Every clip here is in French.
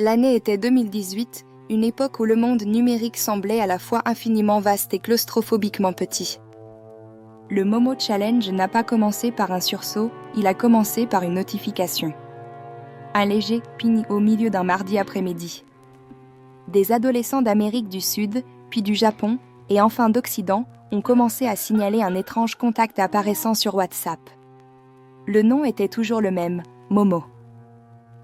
L'année était 2018, une époque où le monde numérique semblait à la fois infiniment vaste et claustrophobiquement petit. Le Momo Challenge n'a pas commencé par un sursaut, il a commencé par une notification. Un léger ping au milieu d'un mardi après-midi. Des adolescents d'Amérique du Sud, puis du Japon, et enfin d'Occident, ont commencé à signaler un étrange contact apparaissant sur WhatsApp. Le nom était toujours le même, Momo.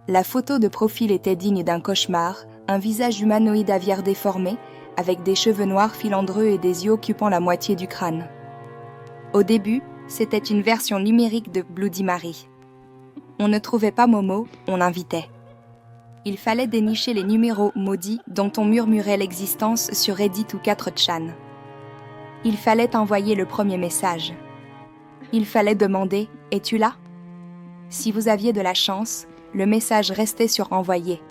La photo de profil était digne d'un cauchemar, un visage humanoïde aviaire déformé, avec des cheveux noirs filandreux et des yeux occupant la moitié du crâne. Au début, c'était une version numérique de Bloody Mary. On ne trouvait pas Momo, on invitait. Il fallait dénicher les numéros maudits dont on murmurait l'existence sur Reddit ou 4chan. Il fallait envoyer le premier message. Il fallait demander « Es-tu là ?» Si vous aviez de la chance, le message restait sur « Envoyer ».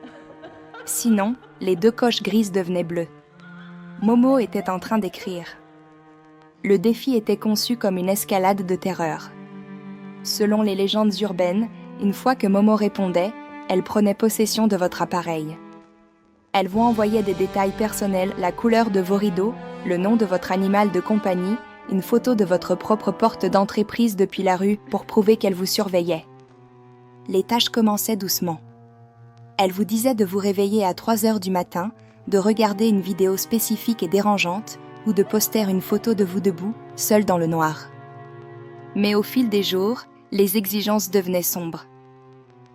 Sinon, les 2 coches grises devenaient bleues. Momo était en train d'écrire. Le défi était conçu comme une escalade de terreur. Selon les légendes urbaines, une fois que Momo répondait, elle prenait possession de votre appareil. Elle vous envoyait des détails personnels, la couleur de vos rideaux, le nom de votre animal de compagnie, une photo de votre propre porte d'entrée prise depuis la rue pour prouver qu'elle vous surveillait. Les tâches commençaient doucement. Elle vous disait de vous réveiller à 3 heures du matin, de regarder une vidéo spécifique et dérangeante, ou de poster une photo de vous debout, seul dans le noir. Mais au fil des jours, les exigences devenaient sombres.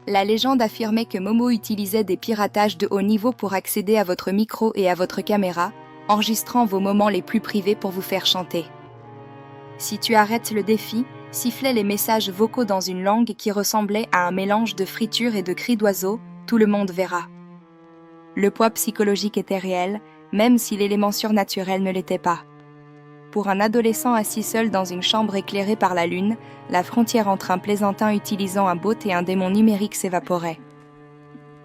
La légende affirmait que Momo utilisait des piratages de haut niveau pour accéder à votre micro et à votre caméra, enregistrant vos moments les plus privés pour vous faire chanter. Si tu arrêtes le défi, sifflaient les messages vocaux dans une langue qui ressemblait à un mélange de friture et de cris d'oiseaux, tout le monde verra. Le poids psychologique était réel, même si l'élément surnaturel ne l'était pas. Pour un adolescent assis seul dans une chambre éclairée par la lune, la frontière entre un plaisantin utilisant un bot et un démon numérique s'évaporait.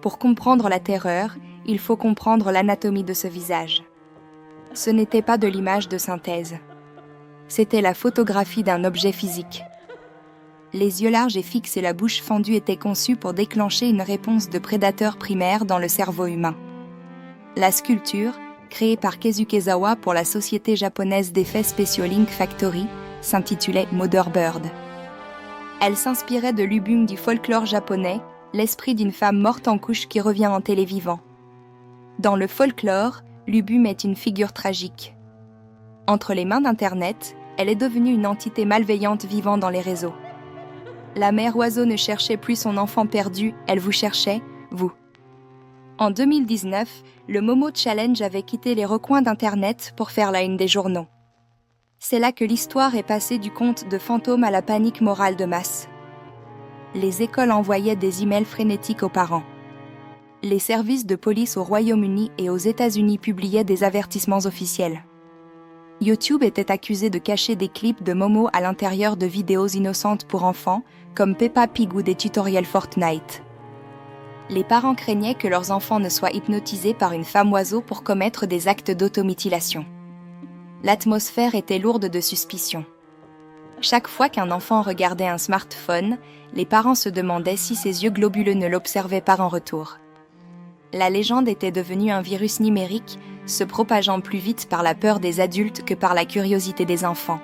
Pour comprendre la terreur, il faut comprendre l'anatomie de ce visage. Ce n'était pas de l'image de synthèse. C'était la photographie d'un objet physique. Les yeux larges et fixes et la bouche fendue étaient conçus pour déclencher une réponse de prédateur primaire dans le cerveau humain. La sculpture, créée par Kazukezawa pour la société japonaise d'effets spéciaux Link Factory, s'intitulait Mother Bird. Elle s'inspirait de l'ubum du folklore japonais, l'esprit d'une femme morte en couche qui revient en télévivant. Dans le folklore, l'ubum est une figure tragique. Entre les mains d'Internet, elle est devenue une entité malveillante vivant dans les réseaux. La mère oiseau ne cherchait plus son enfant perdu, elle vous cherchait, vous. En 2019, le Momo Challenge avait quitté les recoins d'Internet pour faire la une des journaux. C'est là que l'histoire est passée du conte de fantôme à la panique morale de masse. Les écoles envoyaient des emails frénétiques aux parents. Les services de police au Royaume-Uni et aux États-Unis publiaient des avertissements officiels. YouTube était accusé de cacher des clips de Momo à l'intérieur de vidéos innocentes pour enfants, comme Peppa Pig ou des tutoriels Fortnite. Les parents craignaient que leurs enfants ne soient hypnotisés par une femme oiseau pour commettre des actes d'automutilation. L'atmosphère était lourde de suspicion. Chaque fois qu'un enfant regardait un smartphone, les parents se demandaient si ses yeux globuleux ne l'observaient pas en retour. La légende était devenue un virus numérique, se propageant plus vite par la peur des adultes que par la curiosité des enfants.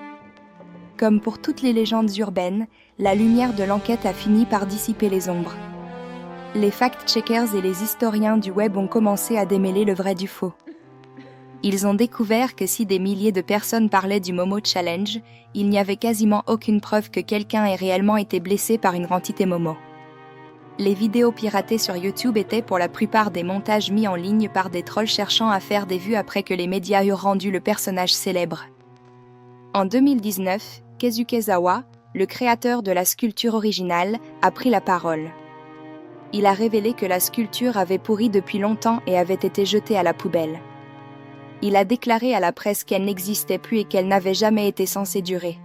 Comme pour toutes les légendes urbaines, la lumière de l'enquête a fini par dissiper les ombres. Les fact-checkers et les historiens du web ont commencé à démêler le vrai du faux. Ils ont découvert que si des milliers de personnes parlaient du Momo Challenge, il n'y avait quasiment aucune preuve que quelqu'un ait réellement été blessé par une entité Momo. Les vidéos piratées sur YouTube étaient pour la plupart des montages mis en ligne par des trolls cherchant à faire des vues après que les médias eurent rendu le personnage célèbre. En 2019, Kazukezawa, le créateur de la sculpture originale, a pris la parole. Il a révélé que la sculpture avait pourri depuis longtemps et avait été jetée à la poubelle. Il a déclaré à la presse qu'elle n'existait plus et qu'elle n'avait jamais été censée durer.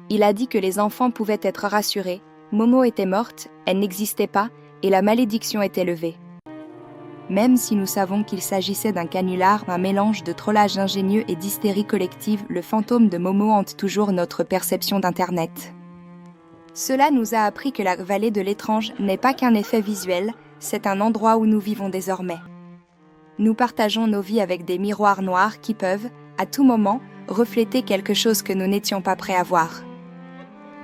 Il a dit que les enfants pouvaient être rassurés, Momo était morte, elle n'existait pas et la malédiction était levée. Même si nous savons qu'il s'agissait d'un canular, un mélange de trollage ingénieux et d'hystérie collective, le fantôme de Momo hante toujours notre perception d'Internet. Cela nous a appris que la vallée de l'étrange n'est pas qu'un effet visuel, c'est un endroit où nous vivons désormais. Nous partageons nos vies avec des miroirs noirs qui peuvent, à tout moment, refléter quelque chose que nous n'étions pas prêts à voir.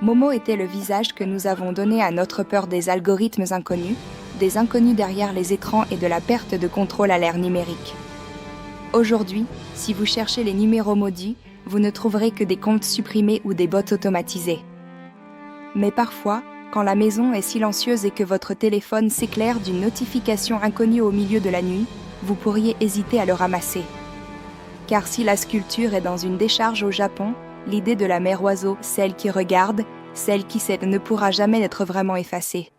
Momo était le visage que nous avons donné à notre peur des algorithmes inconnus, des inconnus derrière les écrans et de la perte de contrôle à l'ère numérique. Aujourd'hui, si vous cherchez les numéros maudits, vous ne trouverez que des comptes supprimés ou des bots automatisés. Mais parfois, quand la maison est silencieuse et que votre téléphone s'éclaire d'une notification inconnue au milieu de la nuit, vous pourriez hésiter à le ramasser. Car si la sculpture est dans une décharge au Japon, l'idée de la mère oiseau, celle qui regarde, celle qui sait, ne pourra jamais être vraiment effacée.